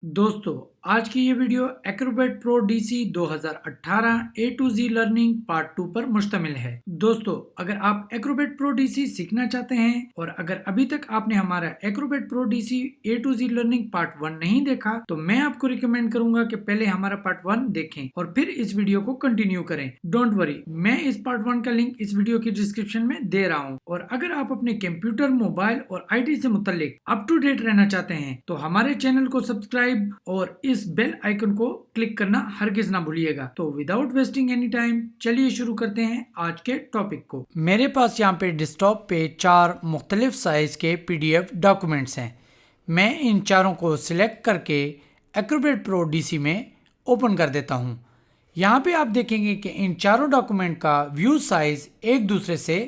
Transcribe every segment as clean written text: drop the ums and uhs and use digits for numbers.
दोस्तों, आज की ये video Acrobat Pro DC 2018 A to G learning part 2 पर मुश्तमिल है। दोस्तों, अगर आप एक्रोबैट प्रो डीसी सीखना चाहते हैं और अगर अभी तक आपने हमारा Acrobat Pro DC A to G learning part 1 नहीं देखा तो मैं आपको रिकमेंड करूंगा कि पहले हमारा पार्ट 1 देखें और फिर इस वीडियो को कंटिन्यू करें। डोंट वरी, मैं इस पार्ट 1 का लिंक इस वीडियो की डिस्क्रिप्शन में दे रहा हूँ। और अगर आप अपने कंप्यूटर, मोबाइल और IT से मुतल्लिक अप टू डेट रहना चाहते हैं तो हमारे चैनल को सब्सक्राइब और इस बेल आइकन को क्लिक करना हरगिज ना भूलिएगा। तो विदाउट वेस्टिंग एनी टाइम चलिए शुरू करते हैं आज के टॉपिक को। मेरे पास यहाँ पे डेस्कटॉप पे 4 मुख्तलिफ साइज के PDF डॉक्यूमेंट्स हैं। मैं इन चारों को सिलेक्ट करके एक्रोबैट प्रो डीसी में ओपन कर देता हूँ। यहाँ पे आप देखेंगे कि इन चारों डॉक्यूमेंट का व्यू साइज एक दूसरे से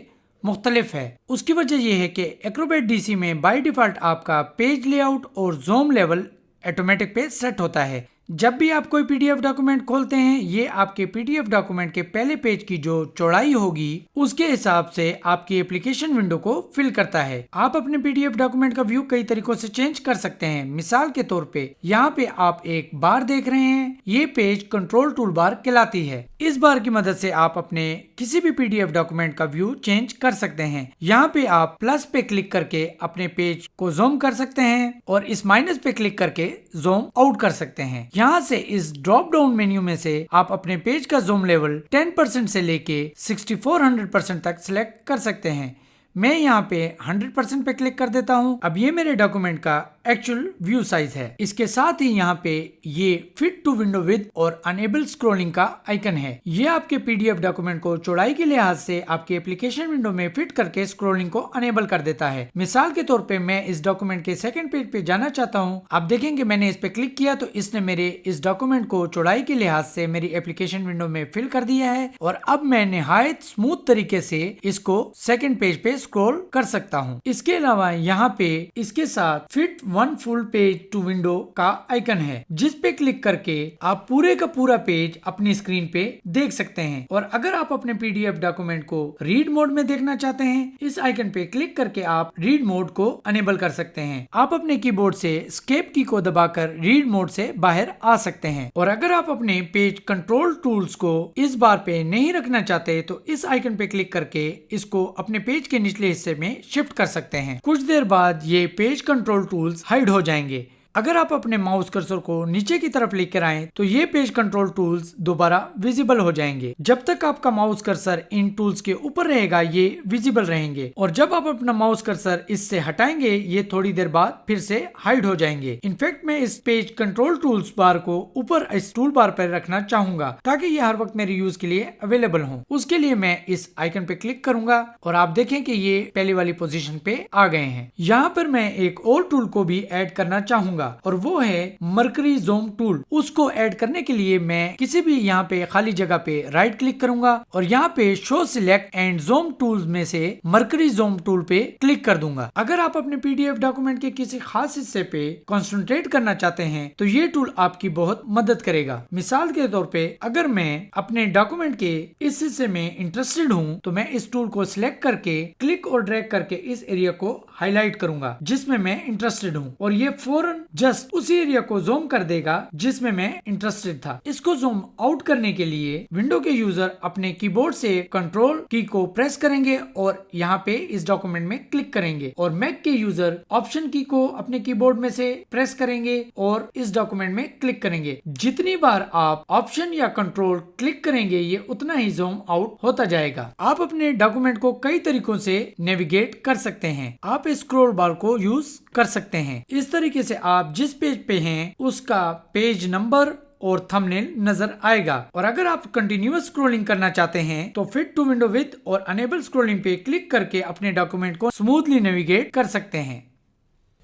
मुख्तलिफ है। उसकी वजह यह है कि एक्रोबैट डीसी में बाय डिफॉल्ट आपका पेज लेआउट और ज़ूम लेवल ऑटोमेटिक पे सेट होता है। जब भी आप कोई PDF डॉक्यूमेंट खोलते हैं, ये आपके PDF डॉक्यूमेंट के पहले पेज की जो चौड़ाई होगी उसके हिसाब से आपकी एप्लीकेशन विंडो को फिल करता है। आप अपने PDF डॉक्यूमेंट का व्यू कई तरीकों से चेंज कर सकते हैं। मिसाल के तौर पे यहाँ पे आप एक बार देख रहे हैं, ये पेज कंट्रोल टूल बार कहलाती है। इस बार की मदद से आप अपने किसी भी PDF डॉक्यूमेंट का व्यू चेंज कर सकते हैं। यहाँ पे आप प्लस पे क्लिक करके अपने पेज को जूम कर सकते हैं और इस माइनस पे क्लिक करके जूम आउट कर सकते हैं। यहाँ से इस ड्रॉप डाउन मेन्यू में से आप अपने पेज का जूम लेवल 10% से लेके 6400% तक सिलेक्ट कर सकते हैं। मैं यहाँ पे 100% पे क्लिक कर देता हूँ। अब ये मेरे डॉक्यूमेंट का एक्चुअल व्यू साइज है। इसके साथ ही यहाँ पे ये फिट टू विंडो विद और अनेबल स्क्रॉलिंग का आइकन है। ये आपके PDF डॉक्यूमेंट को चौड़ाई के लिहाज से आपके एप्लीकेशन विंडो में फिट करके स्क्रॉलिंग को अनेबल कर देता है। मिसाल के तौर पे मैं इस डॉक्यूमेंट के सेकंड पेज पे जाना चाहता हूँ। आप देखेंगे मैंने इस पे क्लिक किया तो इसने मेरे इस डॉक्यूमेंट को चौड़ाई के लिहाज से मेरी एप्लीकेशन विंडो में फिल कर दिया है और अब मैं निहायत स्मूथ तरीके से इसको सेकंड पेज पे स्क्रॉल कर सकता हूँ। इसके अलावा यहाँ पे इसके साथ fit one full page to window का आइकन है, जिस पे क्लिक करके आप पूरे का पूरा पेज अपनी स्क्रीन पे देख सकते हैं। और अगर आप अपने PDF डॉक्यूमेंट को रीड मोड में देखना चाहते हैं, इस आइकन पे क्लिक करके आप रीड मोड को अनेबल कर सकते हैं। आप अपने कीबोर्ड से एस्केप की को दबाकर रीड मोड से बाहर आ सकते हैं। और अगर आप अपने पेज कंट्रोल टूल्स को इस बार पे नहीं रखना चाहते तो इस आइकन पे क्लिक करके इसको अपने पेज के निचले हिस्से में शिफ्ट कर सकते हैं। कुछ देर बाद ये पेज कंट्रोल टूल्स हाइड हो जाएंगे। अगर आप अपने माउस कर्सर को नीचे की तरफ लेकर आए तो ये पेज कंट्रोल टूल्स दोबारा विजिबल हो जाएंगे। जब तक आपका माउस कर्सर इन टूल्स के ऊपर रहेगा ये विजिबल रहेंगे और जब आप अपना माउस कर्सर इससे हटाएंगे ये थोड़ी देर बाद फिर से हाइड हो जाएंगे। इनफैक्ट मैं इस पेज कंट्रोल टूल्स बार को ऊपर इस टूल बार पर रखना चाहूंगा ताकि ये हर वक्त मेरे यूज के लिए अवेलेबल हो। उसके लिए मैं इस आइकन पे क्लिक करूंगा और आप देखें कि ये पहले वाली पोजीशन पे आ गए हैं। यहाँ पर मैं एक और टूल को भी ऐड करना चाहूंगा और वो है मर्करी ज़ूम टूल। उसको ऐड करने के लिए मैं किसी भी यहाँ पे खाली जगह पे राइट क्लिक करूंगा और यहाँ पे show select and zoom tools में से मर्करी ज़ूम टूल पे क्लिक कर दूंगा। अगर आप अपने PDF डॉक्यूमेंट के किसी खास हिस्से पे कंसंट्रेट करना चाहते हैं तो ये टूल आपकी बहुत मदद करेगा। मिसाल के तौर पे अगर मैं अपने डॉक्यूमेंट के इस हिस्से में इंटरेस्टेड हूँ तो मैं इस टूल को सिलेक्ट करके क्लिक और ड्रैग करके इस एरिया को हाईलाइट करूंगा जिसमें मैं इंटरेस्टेड हूँ और ये फौरन जस्ट उसी एरिया को जूम कर देगा जिसमें मैं इंटरेस्टेड था। इसको जूम आउट करने के लिए विंडो के यूजर अपने कीबोर्ड से कंट्रोल की को प्रेस करेंगे और यहाँ पे इस डॉक्यूमेंट में क्लिक करेंगे और मैक के यूजर ऑप्शन की को अपने कीबोर्ड में से प्रेस करेंगे और इस डॉक्यूमेंट में क्लिक करेंगे। जितनी बार आप ऑप्शन या कंट्रोल क्लिक करेंगे ये उतना ही जूम आउट होता जाएगा। आप अपने डॉक्यूमेंट को कई तरीकों से नेविगेट कर सकते हैं। आप स्क्रॉल बार को यूज कर सकते हैं। इस तरीके से आप जिस पेज पे हैं उसका पेज नंबर और थंबनेल नजर आएगा। और अगर आप कंटिन्यूअस स्क्रॉलिंग करना चाहते हैं तो फिट टू विंडो विद और अनेबल स्क्रॉलिंग पे क्लिक करके अपने डॉक्यूमेंट को स्मूथली नेविगेट कर सकते हैं।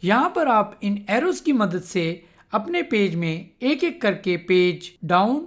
यहाँ पर आप इन एरोस की मदद से अपने पेज में एक एक करके पेज डाउन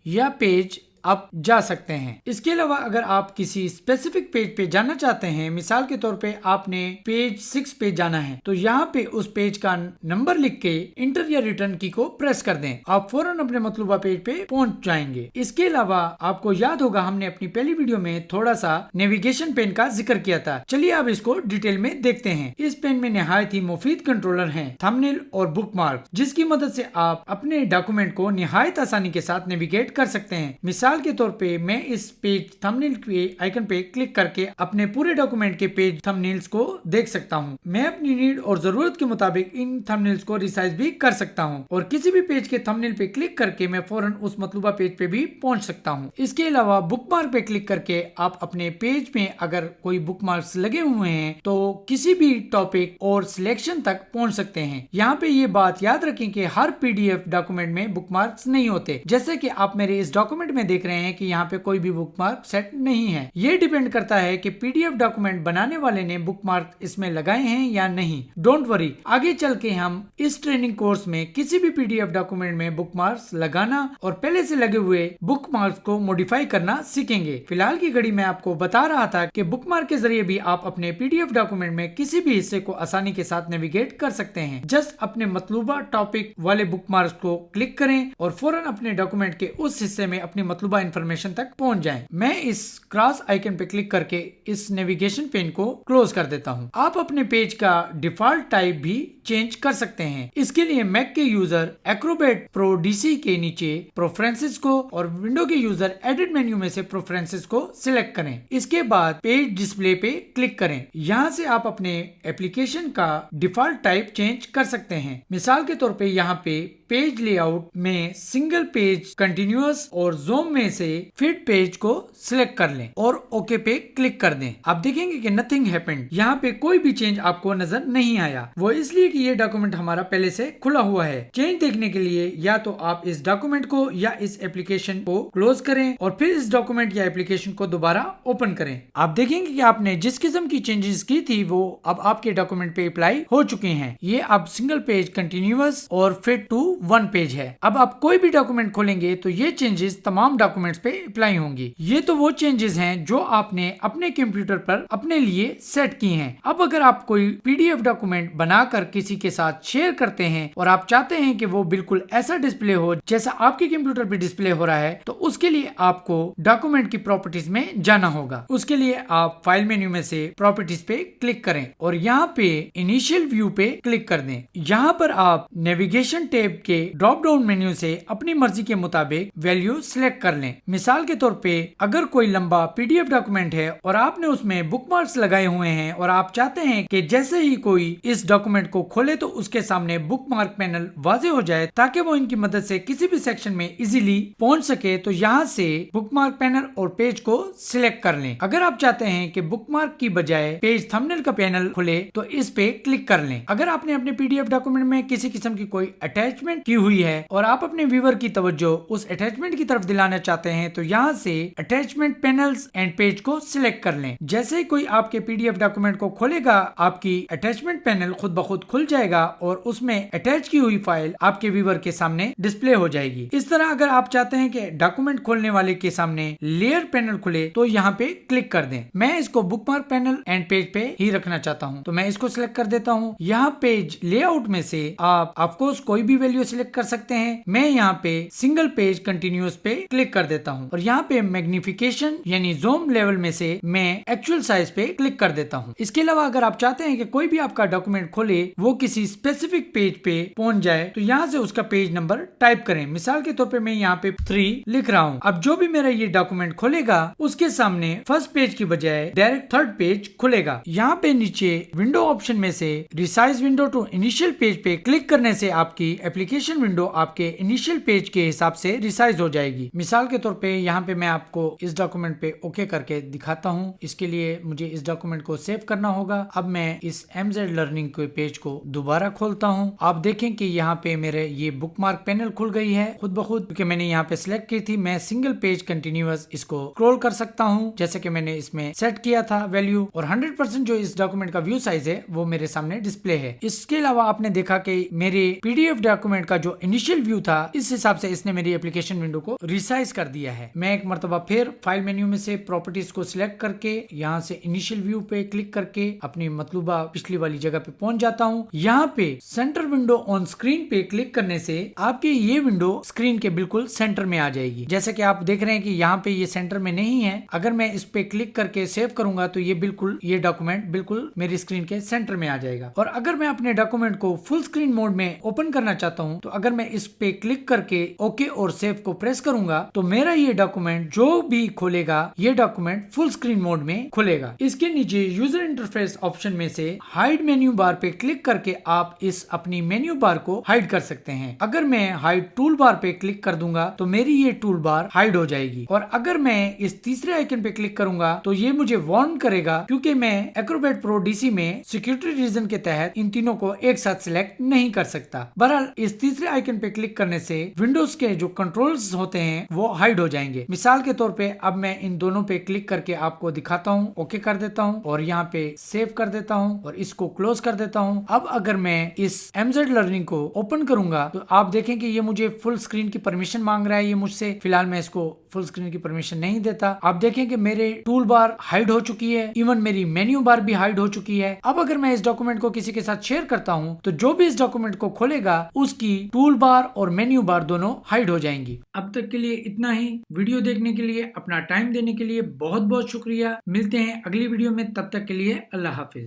या पेज आप जा सकते हैं। इसके अलावा अगर आप किसी स्पेसिफिक पेज पे जाना चाहते हैं, मिसाल के तौर पे आपने पेज 6 पे जाना है, तो यहाँ पे उस पेज का नंबर लिख के इंटर या रिटर्न की को प्रेस कर दें, आप फौरन अपने मतलूबा पेज पे पहुंच जाएंगे। इसके अलावा आपको याद होगा हमने अपनी पहली वीडियो में थोड़ा सा नेविगेशन पेन का जिक्र किया था। चलिए अब इसको डिटेल में देखते हैं। इस पेन में निहायत ही मुफीद कंट्रोलर हैं, थंबनेल और बुकमार्क, जिसकी मदद से आप अपने डॉक्यूमेंट को निहायत आसानी के साथ नेविगेट कर सकते हैं। मिसाल के तौर पे मैं इस पेज थंबनेल के आइकन पे क्लिक करके अपने पूरे डॉक्यूमेंट के पेज थंबनेल्स को देख सकता हूँ। मैं अपनी नीड और जरूरत के मुताबिक इन थंबनेल्स को रिसाइज भी कर सकता हूँ और किसी भी पेज के थंबनेल पे क्लिक करके मैं फौरन उस मतलूबा पेज पे भी पहुंच सकता हूँ। इसके अलावा बुकमार्क पे क्लिक करके आप अपने पेज में अगर कोई बुकमार्क्स लगे हुए हैं तो किसी भी टॉपिक और सिलेक्शन तक पहुंच सकते हैं। यहाँ पे ये बात याद रखें कि हर पीडीएफ डॉक्यूमेंट में बुकमार्क्स नहीं होते। जैसे कि आप मेरे इस डॉक्यूमेंट में देख रहे हैं कि यहाँ पे कोई भी बुकमार्क सेट नहीं है। ये डिपेंड करता है कि पीडीएफ डॉक्यूमेंट बनाने वाले ने बुकमार्क इसमें लगाए हैं या नहीं। डोंट वरी, आगे चल के हम इस ट्रेनिंग कोर्स में किसी भी पीडीएफ डॉक्यूमेंट में बुकमार्क्स लगाना और पहले से लगे हुए बुकमार्क्स को मॉडिफाई करना सीखेंगे। फिलहाल की घड़ी में आपको बता रहा था कि बुकमार्क के जरिए भी आप अपने पीडीएफ डॉक्यूमेंट में किसी भी हिस्से को आसानी के साथ नेविगेट कर सकते हैं। जस्ट अपने मतलूबा टॉपिक वाले बुकमार्क्स को क्लिक करें और फौरन अपने डॉक्यूमेंट के उस हिस्से में अपनी मतलूबा इंफॉर्मेशन तक पहुंच जाएं। मैं इस क्रॉस आइकन पे क्लिक करके इस नेविगेशन पेन को क्लोज कर देता हूं। आप अपने पेज का डिफॉल्ट टाइप भी चेंज कर सकते हैं। इसके लिए मैक के यूजर एक्रोबैट प्रो डीसी के नीचे प्रेफरेंसेस को और विंडो के यूजर एडिट मेन्यू में से प्रेफरेंसेस को सिलेक्ट करें। इसके बाद पेज डिस्प्ले पे क्लिक करें। यहाँ से आप अपने एप्लीकेशन का डिफॉल्ट टाइप चेंज कर सकते हैं। मिसाल के तौर पे यहाँ पे पेज लेआउट में सिंगल पेज कंटिन्यूअस और ज़ूम में से फिट पेज को सिलेक्ट कर लें और ओके पे क्लिक कर दें। आप देखेंगे कि नथिंग हैपेंड, यहाँ पे कोई भी चेंज आपको नजर नहीं आया। वो इसलिए कि ये डॉक्यूमेंट हमारा पहले से खुला हुआ है। चेंज देखने के लिए या तो आप इस डॉक्यूमेंट को या इस एप्लीकेशन को क्लोज करें और फिर इस डॉक्यूमेंट या एप्लीकेशन को दोबारा ओपन करें। आप देखेंगे कि आपने जिस किस्म की चेंजेस की थी वो अब आपके डॉक्यूमेंट पे अप्लाई हो चुके हैं। ये अब सिंगल पेज कंटिन्यूअस और फिट टू वन पेज है। अब आप कोई भी डॉक्यूमेंट खोलेंगे तो ये चेंजेस तमाम डॉक्यूमेंट्स पे अप्लाई होंगी। ये तो वो चेंजेस हैं जो आपने अपने कंप्यूटर पर अपने लिए सेट की हैं। अब अगर आप कोई पीडीएफ डॉक्यूमेंट बनाकर किसी के साथ शेयर करते हैं और आप चाहते हैं कि वो बिल्कुल ऐसा डिस्प्ले हो जैसा आपके कंप्यूटर पे डिस्प्ले हो रहा है, तो उसके लिए आपको डॉक्यूमेंट की प्रॉपर्टीज में जाना होगा। उसके लिए आप फाइल मेन्यू में से प्रॉपर्टीज पे क्लिक करें और यहाँ पे इनिशियल व्यू पे क्लिक कर दें। यहाँ पर आप नेविगेशन टैब के ड्रॉप डाउन मेन्यू से अपनी मर्जी के मुताबिक वैल्यू सिलेक्ट कर लें। मिसाल के तौर पे अगर कोई लंबा पीडीएफ डॉक्यूमेंट है और आपने उसमें बुकमार्क्स लगाए हुए हैं और आप चाहते हैं कि जैसे ही कोई इस डॉक्यूमेंट को खोले तो उसके सामने बुकमार्क पैनल वाजे हो जाए ताकि वो इनकी मदद से किसी भी सेक्शन में इजीली पहुंच सके, तो यहाँ से बुकमार्क पैनल और पेज को सिलेक्ट कर लें। अगर आप चाहते हैं कि बुकमार्क की बजाय पेज थंबनेल का पैनल खुले तो इस पे क्लिक कर लें। अगर आपने अपने पीडीएफ डॉक्यूमेंट में किसी किस्म की कोई अटैचमेंट की हुई है और आप अपने व्यूअर की तवज्जो उस अटैचमेंट की तरफ दिलाना चाहते हैं तो यहाँ से अटैचमेंट पैनल्स एंड पेज को सिलेक्ट कर लें। जैसे ही कोई आपके पीडीएफ डॉक्यूमेंट को खोलेगा आपकी अटैचमेंट पैनल खुद ब खुद खुल जाएगा और उसमें अटैच की हुई फाइल आपके व्यूअर के सामने डिस्प्ले हो जाएगी। इस तरह अगर आप चाहते हैं कि डॉक्यूमेंट खोलने वाले के सामने लेयर पैनल खुले तो यहाँ पे क्लिक कर दें। मैं इसको बुकमार्क पैनल एंड पेज पे ही रखना चाहता हूँ तो मैं इसको सिलेक्ट कर देता हूँ। यहाँ पेज लेआउट में से आप ऑफकोर्स कोई भी वैल्यू सिलेक्ट कर सकते हैं। मैं यहाँ पे सिंगल पेज कंटिन्यूअस पे क्लिक कर देता हूँ और यहाँ पे मैग्निफिकेशन यानी ज़ूम लेवल में से मैं एक्चुअल साइज पे क्लिक कर देता हूँ। इसके अलावा अगर आप चाहते हैं कि कोई भी आपका डॉक्यूमेंट खोले वो किसी स्पेसिफिक पेज पे पहुंच जाए तो यहाँ से उसका पेज नंबर टाइप करें। मिसाल के तौर पे मैं यहाँ पे 3 लिख रहा हूँ। अब जो भी मेरा ये डॉक्यूमेंट खोलेगा उसके सामने फर्स्ट पेज की बजाय डायरेक्ट थर्ड पेज खुलेगा। यहाँ पे नीचे विंडो ऑप्शन में से resize window to initial page पे क्लिक करने से आपकी एप्लीकेशन विंडो आपके इनिशियल पेज के हिसाब से रिसाइज हो जाएगी। मिसाल के तौर पे यहाँ पे मैं आपको इस डॉक्यूमेंट पे ओके करके दिखाता हूँ। इसके लिए मुझे इस डॉक्यूमेंट को सेव करना होगा। अब मैं इस MZ लर्निंग के पेज को दोबारा खोलता हूँ। आप देखें कि यहाँ पे मेरे ये बुकमार्क पैनल खुल गई है खुद ब खुद, क्योंकि मैंने यहाँ पे सिलेक्ट की थी। मैं सिंगल पेज कंटिन्यूअस इसको स्क्रॉल कर सकता हूँ जैसे कि मैंने इसमें सेट किया था वैल्यू, और 100% जो इस डॉक्यूमेंट का व्यू साइज है वो मेरे सामने डिस्प्ले है। इसके अलावा आपने देखा कि मेरे पीडीएफ डॉक्यूमेंट डॉक्यूमेंट का जो इनिशियल व्यू था इस हिसाब से इसने मेरी एप्लीकेशन विंडो को रिसाइज कर दिया है। मैं एक मरतबा फिर फाइल मेन्यू में से प्रॉपर्टीज को सिलेक्ट करके यहाँ से इनिशियल व्यू पे क्लिक करके अपनी मतलूबा पिछली वाली जगह पे पहुंच जाता हूँ। यहाँ पे सेंटर विंडो ऑन स्क्रीन पे क्लिक करने से आपकी ये विंडो स्क्रीन के बिल्कुल सेंटर में आ जाएगी। जैसे कि आप देख रहे हैं कि यहाँ पे ये सेंटर में नहीं है। अगर मैं इस पे क्लिक करके सेव करूंगा तो ये डॉक्यूमेंट बिल्कुल मेरी स्क्रीन के सेंटर में आ जाएगा। और अगर मैं अपने डॉक्यूमेंट को फुल स्क्रीन मोड में ओपन करना चाहता हूँ तो अगर मैं इस पे क्लिक करके ओके और सेव को प्रेस करूंगा तो मेरा ये डॉक्यूमेंट जो भी खोलेगा ये डॉक्यूमेंट फुल स्क्रीन मोड में खुलेगा। इसके नीचे यूजर इंटरफेस ऑप्शन में से हाइड मेन्यू बार पे क्लिक करके आप इस अपनी मेन्यू बार को हाइड कर सकते हैं। अगर मैं हाइड टूल बार पे क्लिक कर दूंगा तो मेरी ये टूल बार हाइड हो जाएगी। और अगर मैं इस तीसरे आइकन पे क्लिक करूंगा तो ये मुझे वार्न करेगा क्योंकि मैं एक्रोबैट प्रो डीसी में सिक्योरिटी रीजन के तहत इन तीनों को एक साथ सिलेक्ट नहीं कर सकता। बहरहाल इस तीसरे आइकन पे क्लिक करने से विंडोज के जो कंट्रोल्स होते हैं वो हाइड हो जाएंगे। मिसाल के तौर पे अब मैं इन दोनों पे क्लिक करके आपको दिखाता हूँ, ओके कर देता हूँ और यहाँ पे सेव कर देता हूँ और इसको क्लोज कर देता हूँ। अब अगर मैं इस MZ लर्निंग को ओपन करूंगा तो आप देखें कि ये मुझे फुल स्क्रीन की परमिशन मांग रहा है ये मुझसे। फिलहाल मैं इसको फुल स्क्रीन की परमिशन नहीं देता। आप देखें कि मेरे टूल बार हाइड हो चुकी है, इवन मेरी मेन्यू बार भी हाइड हो चुकी है। अब अगर मैं इस डॉक्यूमेंट को किसी के साथ शेयर करता हूँ तो जो भी इस डॉक्यूमेंट को खोलेगा उसकी टूल बार और मेन्यू बार दोनों हाइड हो जाएंगी। अब तक के लिए इतना ही। वीडियो देखने के लिए, अपना टाइम देने के लिए बहुत बहुत शुक्रिया। मिलते हैं अगली वीडियो में, तब तक के लिए अल्लाह हाफिज।